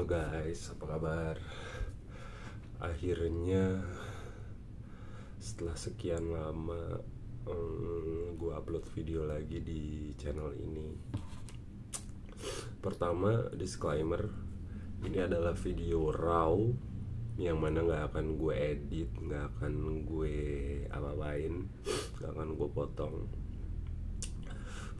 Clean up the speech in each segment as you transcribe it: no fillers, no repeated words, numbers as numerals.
Halo guys, apa kabar? Akhirnya setelah sekian lama gue upload video lagi di channel ini. Pertama, disclaimer, ini adalah video raw yang mana gak akan gue edit, gak akan gue apa-apain, gak akan gue potong.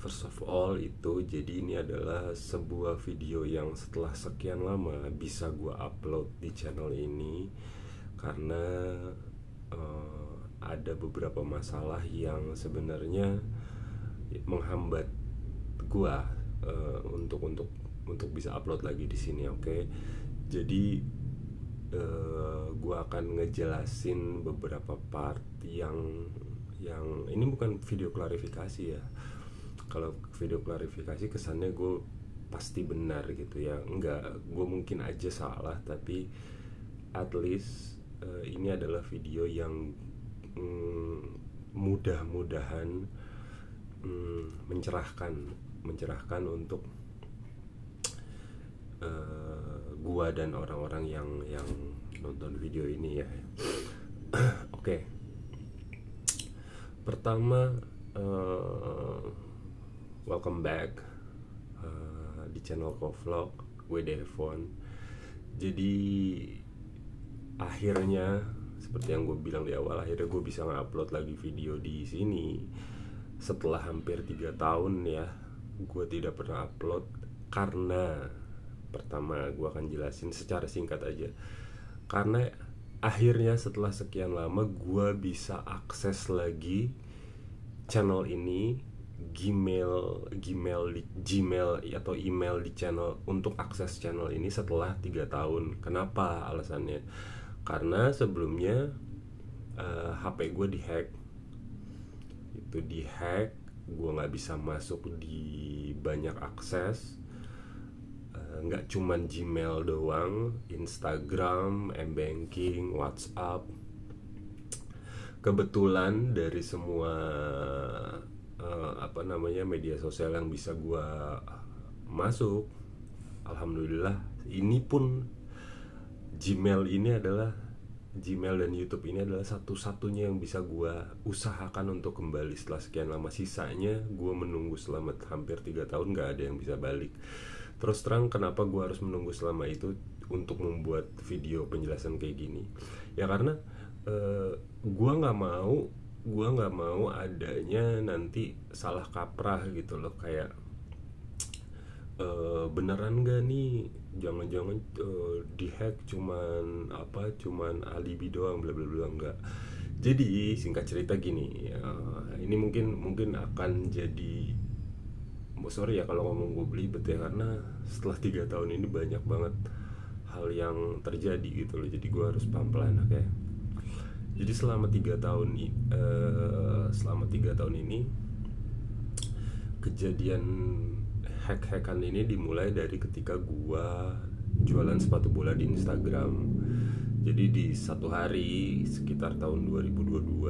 First of all itu, jadi ini adalah sebuah video yang setelah sekian lama bisa gue upload di channel ini karena ada beberapa masalah yang sebenarnya menghambat gue untuk bisa upload lagi di sini, oke? Jadi gue akan ngejelasin beberapa part yang ini bukan video klarifikasi ya. Kalau video klarifikasi kesannya gue pasti benar gitu ya. Enggak, gue mungkin aja salah, tapi at least ini adalah video yang mudah-mudahan mencerahkan untuk gue dan orang-orang yang nonton video ini ya. Oke. Pertama, welcome back di channel Kovlog, gue Devon. Jadi akhirnya seperti yang gue bilang di awal, akhirnya gue bisa nge-upload lagi video di sini setelah hampir 3 tahun ya. Gue tidak pernah upload karena pertama gue akan jelasin secara singkat aja. Karena akhirnya setelah sekian lama gue bisa akses lagi channel ini, Gmail atau email di channel untuk akses channel ini setelah 3 tahun. Kenapa alasannya? Karena sebelumnya HP gue dihack. Itu dihack, gue nggak bisa masuk di banyak akses. Nggak cuman Gmail doang, Instagram, mBanking, WhatsApp. Kebetulan dari semua media sosial yang bisa gue masuk, alhamdulillah ini pun Gmail dan YouTube ini adalah satu-satunya yang bisa gue usahakan untuk kembali setelah sekian lama. Sisanya gue menunggu selama hampir 3 tahun, gak ada yang bisa balik. Terus terang, kenapa gue harus menunggu selama itu untuk membuat video penjelasan kayak gini? Ya karena gue nggak mau adanya nanti salah kaprah gitu loh, kayak beneran gak nih, jangan-jangan dihack cuman alibi doang, bla bla bla. Enggak. Jadi singkat cerita gini, ini mungkin akan jadi, sorry ya kalau ngomong gue belibet ya, karena setelah 3 tahun ini banyak banget hal yang terjadi gitu loh, jadi gue harus pelan-pelan, oke? Jadi selama 3 tahun ini kejadian hack-hackan ini dimulai dari ketika gua jualan sepatu bola di Instagram. Jadi di satu hari sekitar tahun 2022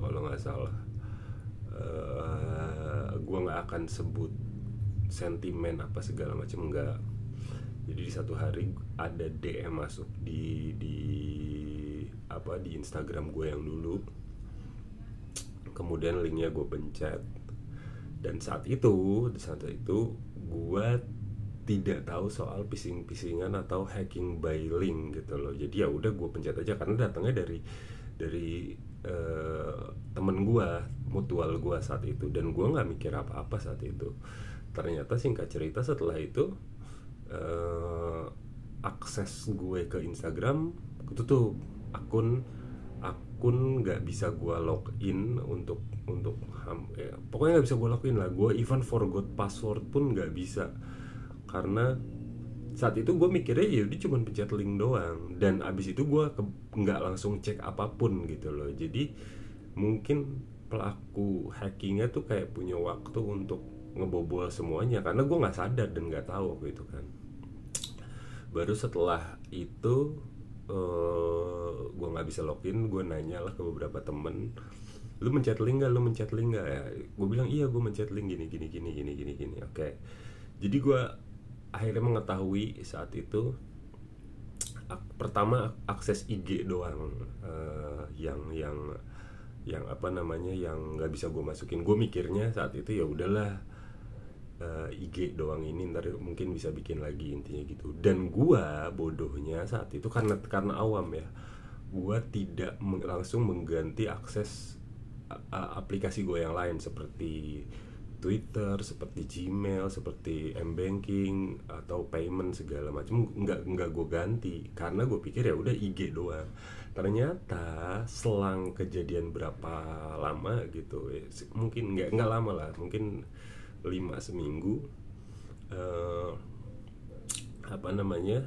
kalau nggak salah, gua nggak akan sebut sentimen apa segala macam, enggak. Jadi di satu hari ada DM masuk di Instagram gue yang dulu. Kemudian linknya gue pencet. Dan saat itu gue tidak tahu soal phishing-phishingan atau hacking by link gitu loh. Jadi ya udah gue pencet aja karena datangnya dari temen gue, mutual gue saat itu, dan gue nggak mikir apa-apa saat itu. Ternyata singkat cerita setelah itu akses gue ke Instagram ketutup, akun nggak bisa gue login untuk pokoknya nggak bisa gue login lah. Gue even forgot password pun nggak bisa, karena saat itu gue mikirnya ya udah cuma pencet link doang, dan abis itu gue nggak langsung cek apapun gitu loh. Jadi mungkin pelaku hackingnya tuh kayak punya waktu untuk ngebobol semuanya, karena gue nggak sadar dan nggak tahu waktu itu kan. Baru setelah itu gue nggak bisa login, gue nanya lah ke beberapa temen, lu mencet link nggak ya? Gue bilang iya, gue mencet link gini. Oke. Jadi gue akhirnya mengetahui saat itu pertama akses IG doang, yang apa namanya, yang nggak bisa gue masukin. Gue mikirnya saat itu ya udahlah, IG doang ini ntar mungkin bisa bikin lagi, intinya gitu. Dan gue bodohnya saat itu karena awam ya, gue tidak langsung mengganti akses aplikasi gue yang lain seperti Twitter, seperti Gmail, seperti M-Banking atau payment segala macam, nggak gue ganti karena gue pikir ya udah IG doang. Ternyata selang kejadian berapa lama gitu, mungkin nggak lama lah, mungkin 5 seminggu, apa namanya,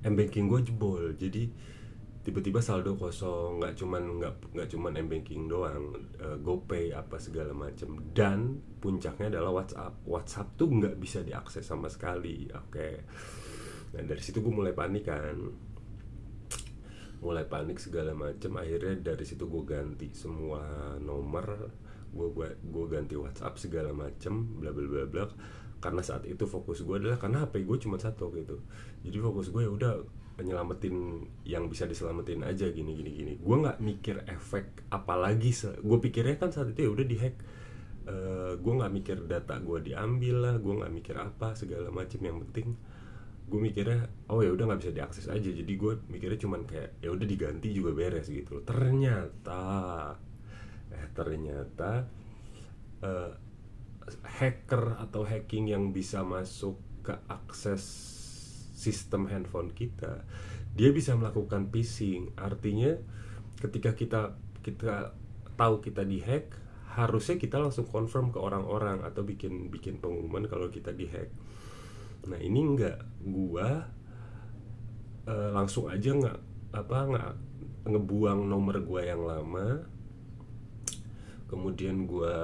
M-Banking gue jebol. Jadi tiba-tiba saldo kosong, nggak cuman M-Banking doang, GoPay apa segala macam. Dan puncaknya adalah WhatsApp tuh nggak bisa diakses sama sekali. Oke. Nah dari situ gue mulai panik segala macam. Akhirnya dari situ gue ganti semua nomor, gue ganti WhatsApp segala macam, bla bla bla bla. Karena saat itu fokus gue adalah, karena HP gue cuma satu gitu, jadi fokus gue ya udah nyelamatin yang bisa diselamatin aja, gini. Gue nggak mikir efek apalagi. Gue pikirnya kan saat itu ya udah dihack. Gue nggak mikir data gue diambil lah, gue nggak mikir apa segala macam. Yang penting gue mikirnya oh ya udah nggak bisa diakses aja. Jadi gue mikirnya cuman kayak ya udah diganti juga beres gitu. Ternyata hacker atau hacking yang bisa masuk ke akses sistem handphone kita, dia bisa melakukan phishing. Artinya ketika kita tahu kita dihack, harusnya kita langsung confirm ke orang-orang atau bikin pengumuman kalau kita dihack. Nah ini enggak, gua langsung aja nggak ngebuang nomor gua yang lama. Kemudian gua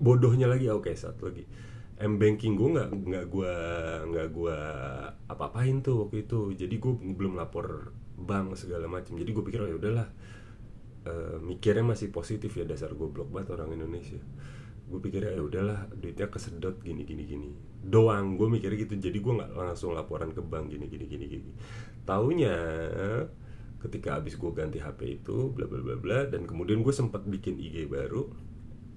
bodohnya lagi, oke, satu lagi, M-Banking gue nggak gue apa-apain tuh waktu itu. Jadi gue belum lapor bank segala macam. Jadi gue pikir oh ya udahlah, mikirnya masih positif ya, dasar goblok banget orang Indonesia. Gue pikirnya ya udahlah, duitnya kesedot gini doang, gue mikirnya gitu. Jadi gue nggak langsung laporan ke bank gini. Taunya ketika abis gue ganti HP itu bla bla bla bla, dan kemudian gue sempat bikin IG baru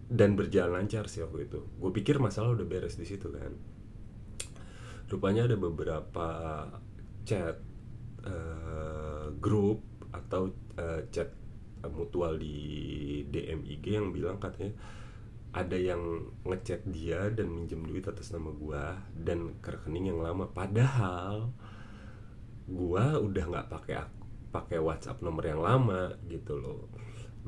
dan berjalan lancar sih waktu itu. Gue pikir masalah udah beres di situ kan. Rupanya ada beberapa chat grup atau chat mutual di DM IG yang bilang katanya ada yang ngechat dia dan minjem duit atas nama gue dan ke rekening yang lama. Padahal gue udah nggak pakai WhatsApp nomor yang lama gitu loh.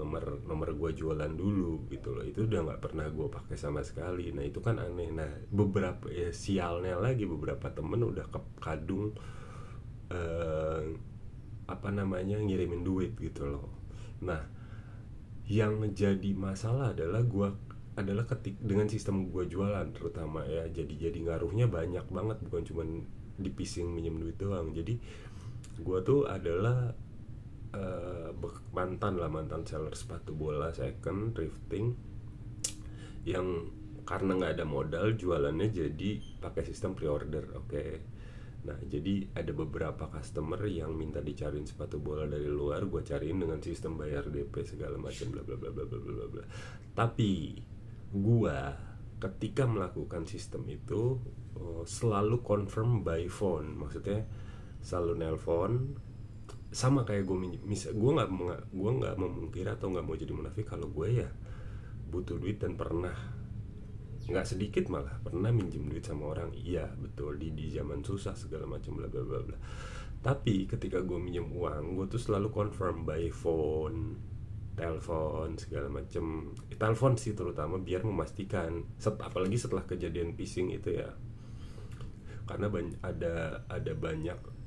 Nomor gue jualan dulu gitu loh, itu udah nggak pernah gue pakai sama sekali. Nah itu kan aneh. Nah beberapa sialnya lagi, beberapa temen udah kadung ngirimin duit gitu loh. Nah yang jadi masalah adalah dengan sistem gue jualan terutama ya, jadi ngaruhnya banyak banget, bukan cuman di phishing minjem duit doang. Jadi gue tuh adalah mantan seller sepatu bola second thrifting yang karena nggak ada modal jualannya jadi pakai sistem pre-order. Oke. Nah jadi ada beberapa customer yang minta dicariin sepatu bola dari luar, gue cariin dengan sistem bayar DP segala macam bla bla bla bla bla bla. Tapi gue ketika melakukan sistem itu selalu confirm by phone, maksudnya selalu nelpon. Sama kayak gue gue nggak memungkiri atau nggak mau jadi munafik kalau gue ya butuh duit dan pernah, nggak sedikit malah pernah minjem duit sama orang. Iya betul, di zaman susah segala macam bla bla bla bla. Tapi ketika gue minjem uang, gue tuh selalu confirm by phone, telepon segala macam. Telepon sih terutama biar memastikan, apalagi setelah kejadian phishing itu ya, karena ada banyak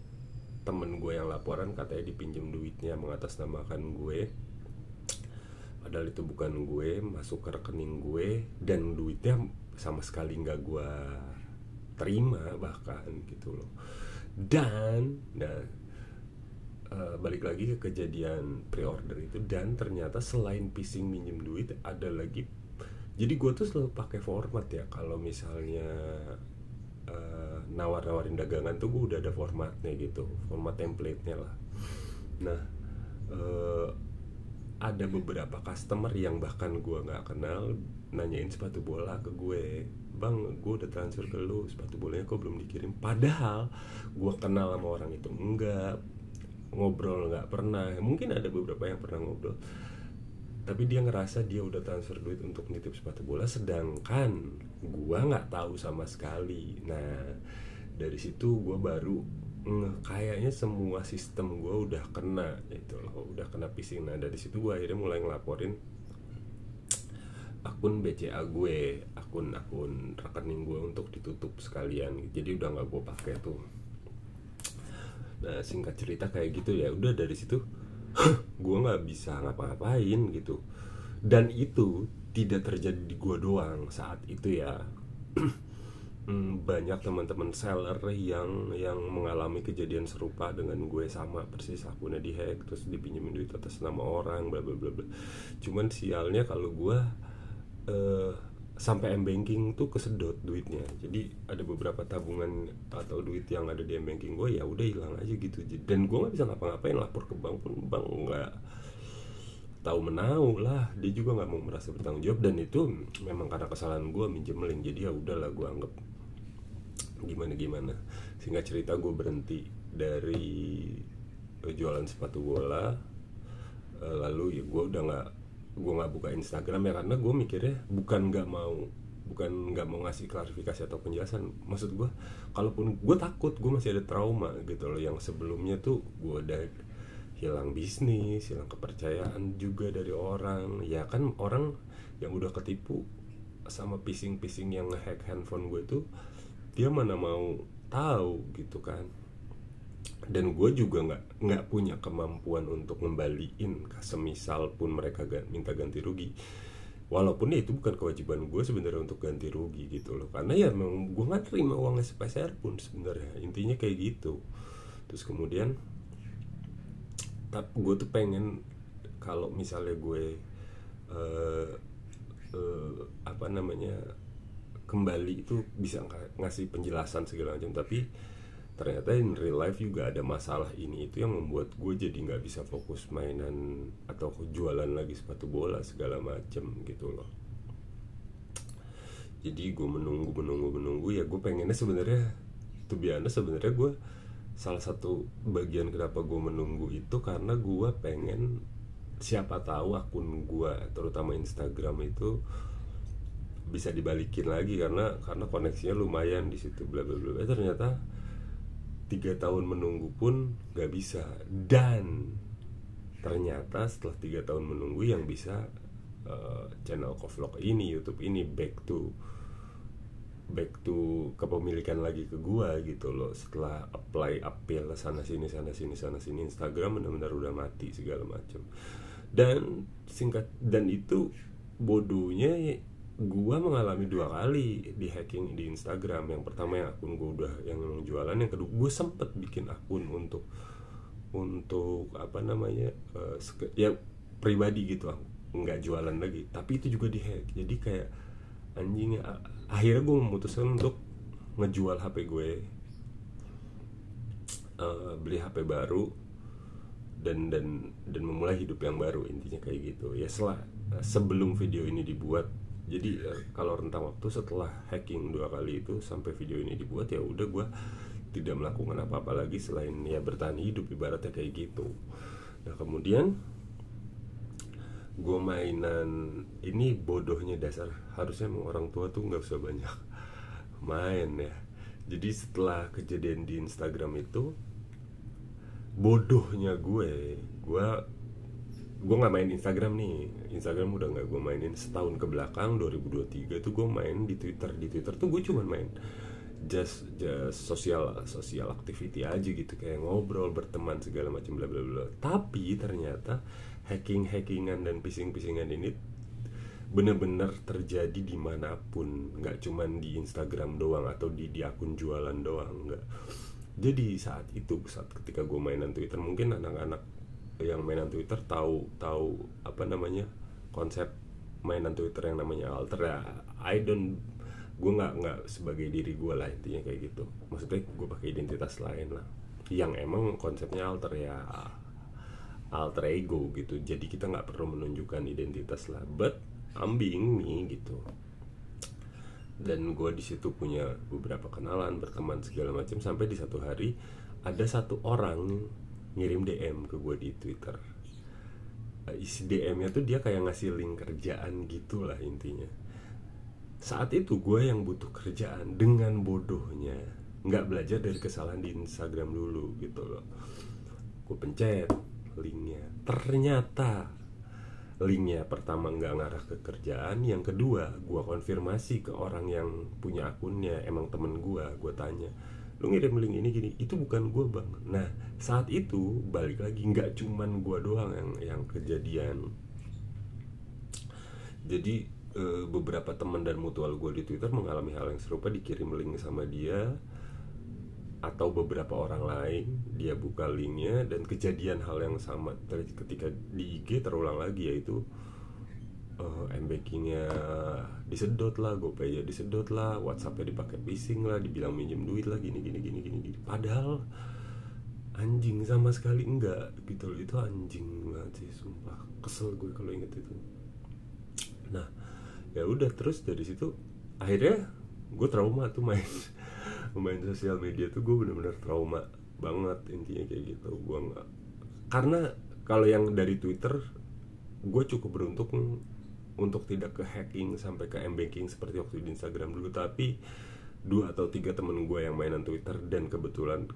temen gue yang laporan katanya dipinjam duitnya mengatasnamakan gue, padahal itu bukan gue, masuk ke rekening gue dan duitnya sama sekali nggak gue terima bahkan gitu loh. Dan balik lagi ke kejadian pre-order itu, dan ternyata selain phishing minjem duit ada lagi Jadi gue tuh selalu pakai format ya, kalau misalnya nawar-nawarin dagangan tuh gue udah ada formatnya gitu, format template-nya lah. Nah, eh, ada beberapa customer yang bahkan gue nggak kenal nanyain sepatu bola ke gue, bang, gue udah transfer ke lu, sepatu bolanya kok belum dikirim. Padahal gue kenal sama orang itu enggak, ngobrol nggak pernah. Mungkin ada beberapa yang pernah ngobrol, tapi dia ngerasa dia udah transfer duit untuk nitip sepatu bola, sedangkan gue nggak tahu sama sekali. Nah, dari situ gue baru kayaknya semua sistem gue udah kena itu loh, udah kena phishing. Nah, dari situ gue akhirnya mulai ngelaporin akun BCA gue, akun rekening gue untuk ditutup sekalian. Jadi udah nggak gue pakai tuh. Nah, singkat cerita kayak gitu ya. Udah dari situ gue nggak bisa ngapa-ngapain gitu. Dan itu tidak terjadi di gue doang saat itu ya. Banyak teman-teman seller yang mengalami kejadian serupa dengan gue, sama persis akunnya dihack terus dipinjemin duit atas nama orang, bla bla bla bla. Cuman sialnya kalau gue sampai M-banking tuh kesedot duitnya. Jadi ada beberapa tabungan atau duit yang ada di M-banking gue ya udah hilang aja gitu. Dan gue nggak bisa ngapa-ngapain, lapor ke bank pun bank nggak tahu menau lah. Dia juga nggak mau merasa bertanggung jawab, dan itu memang karena kesalahan gue minjem link. Jadi ya udahlah, gue anggap gimana. Singkat cerita gue berhenti dari jualan sepatu bola. Lalu ya gue nggak buka Instagram ya, karena gue mikirnya bukan nggak mau ngasih klarifikasi atau penjelasan. Maksud gue, kalaupun gue takut, gue masih ada trauma gitu loh, yang sebelumnya tuh gue udah hilang bisnis, hilang kepercayaan juga dari orang. Ya kan, orang yang udah ketipu sama phishing yang ngehack handphone gue tuh, dia mana mau tahu gitu kan. Dan gue juga nggak punya kemampuan untuk ngembaliin, semisal pun mereka minta ganti rugi. Walaupun ya itu bukan kewajiban gue sebenarnya untuk ganti rugi gitu loh, karena ya memang gue nggak terima uangnya sepeser pun sebenarnya, intinya kayak gitu. Terus kemudian gue tuh pengen kalau misalnya gue apa namanya kembali itu bisa ngasih penjelasan segala macam, tapi ternyata in real life juga ada masalah ini itu yang membuat gue jadi nggak bisa fokus mainan atau jualan lagi sepatu bola segala macem gitu loh. Jadi gue menunggu ya. Gue pengennya sebenarnya, to be honest, sebenarnya gue salah satu bagian kenapa gue menunggu itu karena gue pengen siapa tahu akun gue terutama Instagram itu bisa dibalikin lagi, karena koneksinya lumayan di situ bla bla bla. Ternyata 3 tahun menunggu pun gak bisa. Dan ternyata setelah 3 tahun menunggu yang bisa channel Kovlog ini, YouTube ini back to kepemilikan lagi ke gua gitu loh. Setelah apply appeal sana sini, Instagram benar-benar udah mati segala macam. Dan itu bodohnya, gua mengalami 2 kali di hacking di Instagram. Yang pertama yang akun gua udah yang jualan, yang kedua gua sempet bikin akun untuk apa namanya ya pribadi gitu, nggak jualan lagi, tapi itu juga dihack. Jadi kayak anjingnya, akhirnya gue memutuskan untuk ngejual HP gue, beli HP baru dan memulai hidup yang baru, intinya kayak gitu ya. Sebelum video ini dibuat, jadi kalau rentang waktu setelah hacking 2 kali itu sampai video ini dibuat, ya udah gue tidak melakukan apa-apa lagi selain ya bertahan hidup, ibaratnya kayak gitu. Nah kemudian gue mainan ini, bodohnya dasar, harusnya emang orang tua tuh nggak usah banyak main ya. Jadi setelah kejadian di Instagram itu, bodohnya gue nggak main Instagram nih. Instagram udah nggak gue mainin setahun ke belakang. 2023 tuh gue main di Twitter tuh gue cuma main just social activity aja gitu, kayak ngobrol, berteman segala macam bla bla bla. Tapi ternyata hackingan dan phishing-phishingan ini bener-bener terjadi dimanapun, nggak cuman di Instagram doang atau di akun jualan doang, nggak. Jadi saat ketika gue mainan Twitter, mungkin anak-anak yang mainan Twitter tahu apa namanya konsep mainan Twitter yang namanya alter ya. Gue nggak sebagai diri gue lah, intinya kayak gitu. Maksudnya gue pakai identitas lain lah yang emang konsepnya alter ya, alter ego gitu. Jadi kita nggak perlu menunjukkan identitas lah, but I'm being me gitu. Dan gue di situ punya beberapa kenalan, berteman segala macam, sampai di satu hari ada satu orang ngirim DM ke gue di Twitter. Isi DM-nya tuh dia kayak ngasih link kerjaan gitu lah intinya. Saat itu gue yang butuh kerjaan, dengan bodohnya nggak belajar dari kesalahan di Instagram dulu gitu loh. Gue pencet linknya, ternyata linknya pertama nggak ngarah ke kerjaan, yang kedua gue konfirmasi ke orang yang punya akunnya, emang temen gue tanya, lu ngirim link ini gini, itu bukan gue bang. Nah saat itu balik lagi, nggak cuman gue doang yang kejadian. Jadi beberapa teman dan mutual gue di Twitter mengalami hal yang serupa, dikirim link sama dia atau beberapa orang lain, dia buka linknya dan kejadian hal yang sama ketika di IG terulang lagi, yaitu m-bankingnya disedot lah, GoPay-nya disedot lah, WhatsApp-nya dipakai phishing lah, dibilang minjem duit lah, gini. Padahal anjing sama sekali enggak gitu loh. Itu anjing banget sih, sumpah kesel gue kalau inget itu. Nah ya udah, terus dari situ akhirnya gue trauma tuh main sosial media tuh. Gue benar-benar trauma banget intinya kayak gitu. Gue nggak, karena kalau yang dari Twitter gue cukup beruntung untuk tidak ke hacking sampai ke m-banking seperti waktu di Instagram dulu. Tapi 2 atau 3 temen gue yang mainan Twitter dan kebetulan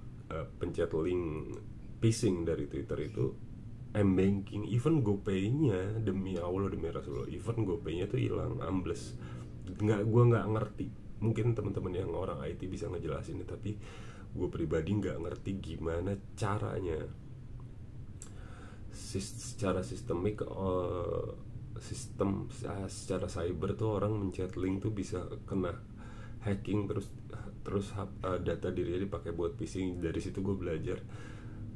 pencet link phishing dari Twitter itu, m-banking, even GoPay-nya, demi Allah demi Rasulullah, even GoPay-nya tuh hilang, ambles. Gue nggak ngerti. Mungkin teman-teman yang orang IT bisa ngejelasin, tapi gue pribadi nggak ngerti gimana caranya secara sistemik, secara cyber tuh orang mencet link tuh bisa kena hacking, terus data dirinya dipakai buat phishing. Dari situ gue belajar,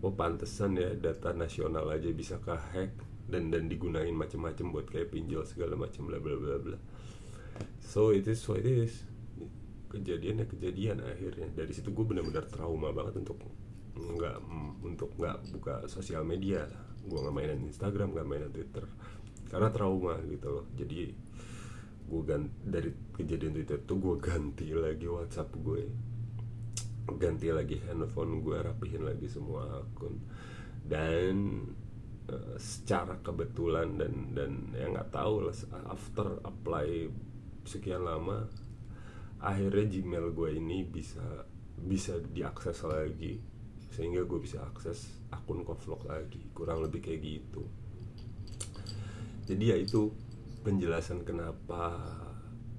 oh pantesan ya data nasional aja bisa kehack dan digunain macem-macem buat kayak pinjol segala macam bla bla bla bla. So it is what it is. Kejadian akhirnya. Dari situ gue benar-benar trauma banget untuk nggak buka sosial media. Gue nggak mainin Instagram, nggak mainin Twitter karena trauma gitu loh. Jadi gue dari kejadian Twitter tuh gue ganti lagi WhatsApp gue, ganti lagi handphone gue, rapihin lagi semua akun. Dan secara kebetulan dan ya nggak tahu lah, after apply sekian lama, akhirnya Gmail gue ini bisa diakses lagi, sehingga gue bisa akses akun Kovlog lagi, kurang lebih kayak gitu. Jadi ya itu penjelasan kenapa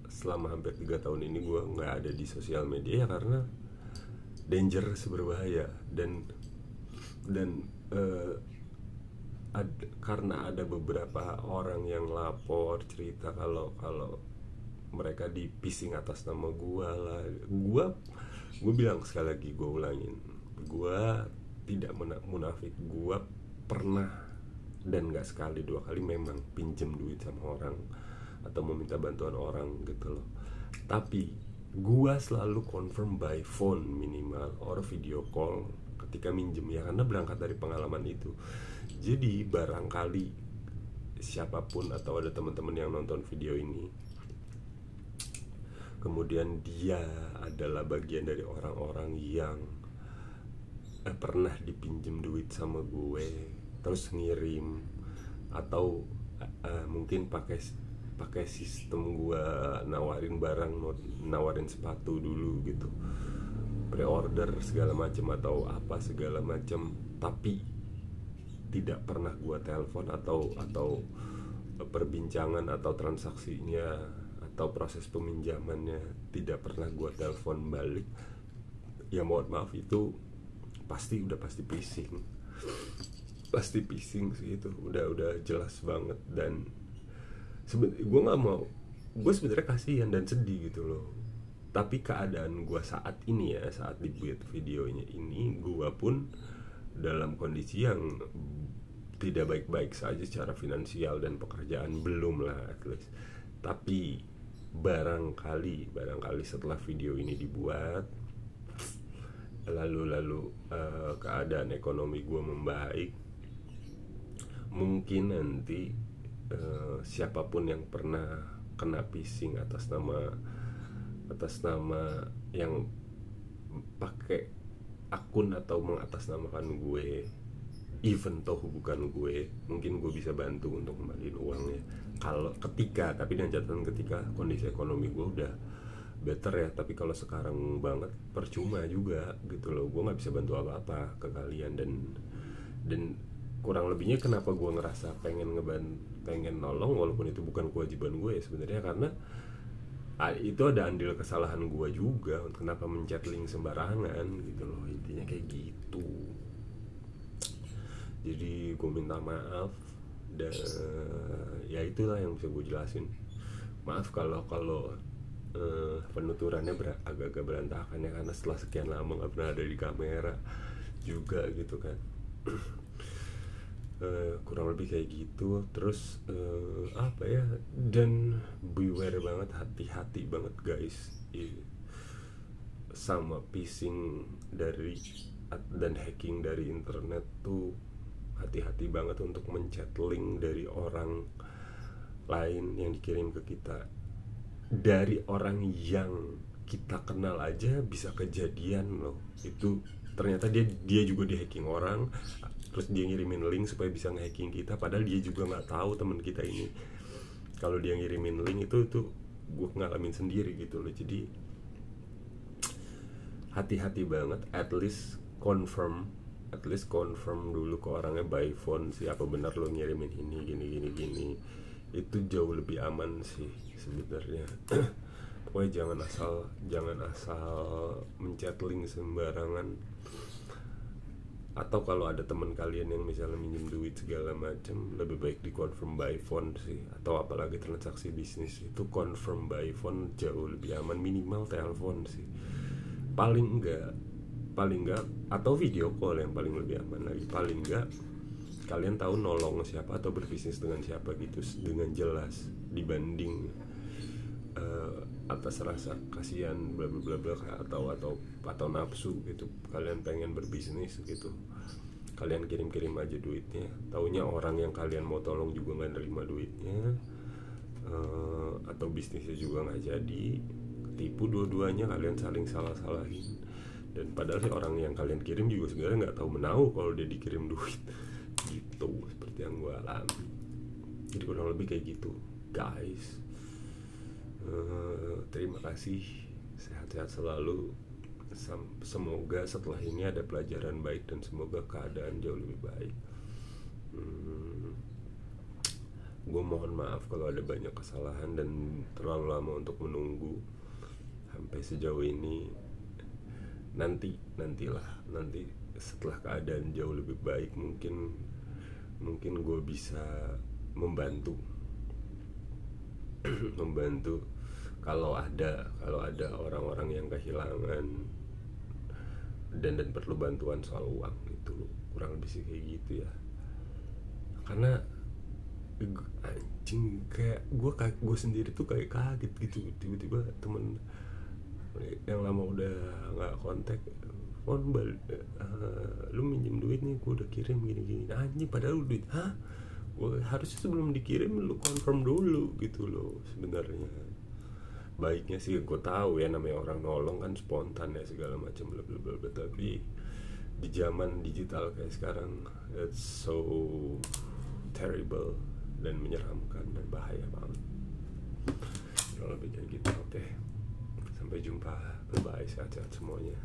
selama hampir 3 tahun ini gue nggak ada di sosial media, ya karena dangerous, berbahaya. Dan karena ada beberapa orang yang lapor cerita kalau mereka di phishing atas nama gue lah. Gue bilang sekali lagi, gue ulangin, gue tidak munafik. Gue pernah dan gak sekali 2 kali memang pinjem duit sama orang atau meminta bantuan orang gitu loh. Tapi gue selalu confirm by phone minimal or video call ketika minjem, ya karena berangkat dari pengalaman itu. Jadi barangkali siapapun atau ada teman-teman yang nonton video ini, kemudian dia adalah bagian dari orang-orang yang pernah dipinjem duit sama gue terus ngirim, atau mungkin pakai sistem gue nawarin barang, nawarin sepatu dulu gitu, pre-order segala macam atau apa segala macam, tapi tidak pernah gue telepon atau perbincangan atau transaksinya atau proses peminjamannya tidak pernah gue telepon balik, ya mohon maaf, itu pasti phishing sih. Itu udah jelas banget. Dan gue nggak mau, gue sebenarnya kasihan dan sedih gitu loh. Tapi keadaan gue saat ini ya, saat dibuat videonya ini, gue pun dalam kondisi yang tidak baik-baik saja secara finansial dan pekerjaan, belum lah at least. Tapi barangkali setelah video ini dibuat, lalu keadaan ekonomi gue membaik, mungkin nanti siapapun yang pernah kena phishing atas nama yang pakai akun atau mengatasnamakan gue, even toh bukan gue, mungkin gue bisa bantu untuk kembaliin uangnya. Tapi dengan catatan ketika kondisi ekonomi gue udah better ya. Tapi kalau sekarang banget percuma juga gitu loh, gue nggak bisa bantu apa-apa ke kalian. Dan kurang lebihnya kenapa gue ngerasa pengen nolong walaupun itu bukan kewajiban gue ya sebenarnya, karena itu ada andil kesalahan gue juga. Kenapa mencet link sembarangan gitu loh, intinya kayak gitu. Jadi gue minta maaf, dan ya itulah yang bisa gue jelasin. Maaf kalau penuturannya agak-agak berantakan ya, karena setelah sekian lama gak pernah ada di kamera juga gitu kan. Kurang lebih kayak gitu. Terus apa ya, dan beware banget, hati-hati banget guys sama phishing dan hacking dari internet tuh. Hati-hati banget untuk mencet link dari orang lain yang dikirim ke kita. Dari orang yang kita kenal aja bisa kejadian loh. Itu ternyata dia juga di-hacking orang, terus dia ngirimin link supaya bisa nge-hacking kita, padahal dia juga nggak tahu teman kita ini kalau dia ngirimin link itu gue ngalamin sendiri gitu loh. Jadi hati-hati banget. At least confirm dulu ke orangnya by phone sih, apa benar lo ngirimin ini gini. Itu jauh lebih aman sih sebenarnya. Pokoknya jangan asal mencet link sembarangan. Atau kalau ada teman kalian yang misalnya minjem duit segala macam, lebih baik di confirm by phone sih. Atau apalagi transaksi bisnis itu confirm by phone jauh lebih aman. Minimal telepon sih paling enggak, atau video call yang paling lebih aman lagi. Paling enggak kalian tahu nolong siapa atau berbisnis dengan siapa gitu dengan jelas, dibanding atas rasa kasihan bla bla bla atau nafsu gitu. Kalian pengen berbisnis gitu, kalian kirim aja duitnya, taunya orang yang kalian mau tolong juga nggak nerima duitnya, atau bisnisnya juga nggak jadi, ketipu dua-duanya, kalian saling salahin. Dan padahal sih orang yang kalian kirim juga sebenarnya nggak tahu menahu kalau dia dikirim duit gitu, seperti yang gue alami. Jadi kurang lebih kayak gitu guys. Terima kasih, sehat-sehat selalu. Semoga setelah ini ada pelajaran baik dan semoga keadaan jauh lebih baik. Gue mohon maaf kalau ada banyak kesalahan dan terlalu lama untuk menunggu sampai sejauh ini. Nanti setelah keadaan jauh lebih baik, mungkin gue bisa membantu kalau ada orang-orang yang kehilangan dan perlu bantuan soal uang gitu. Kurang lebih sih kayak gitu ya. Karena anjing, kayak gue sendiri tuh kayak kaget gitu, tiba-tiba temen yang lama udah nggak kontak phone lu minjem duit nih, gue udah kirim gini anjing, padahal duit gue harusnya sebelum dikirim lu confirm dulu gitu loh. Sebenarnya baiknya sih, gue tahu ya namanya orang nolong kan spontan ya segala macam bla bla bla, tapi di zaman digital kayak sekarang it's so terrible dan menyeramkan dan bahaya banget. Kalau lebih kayak gitu. Oke, sampai jumpa, bye bye, sehat-sehat semuanya.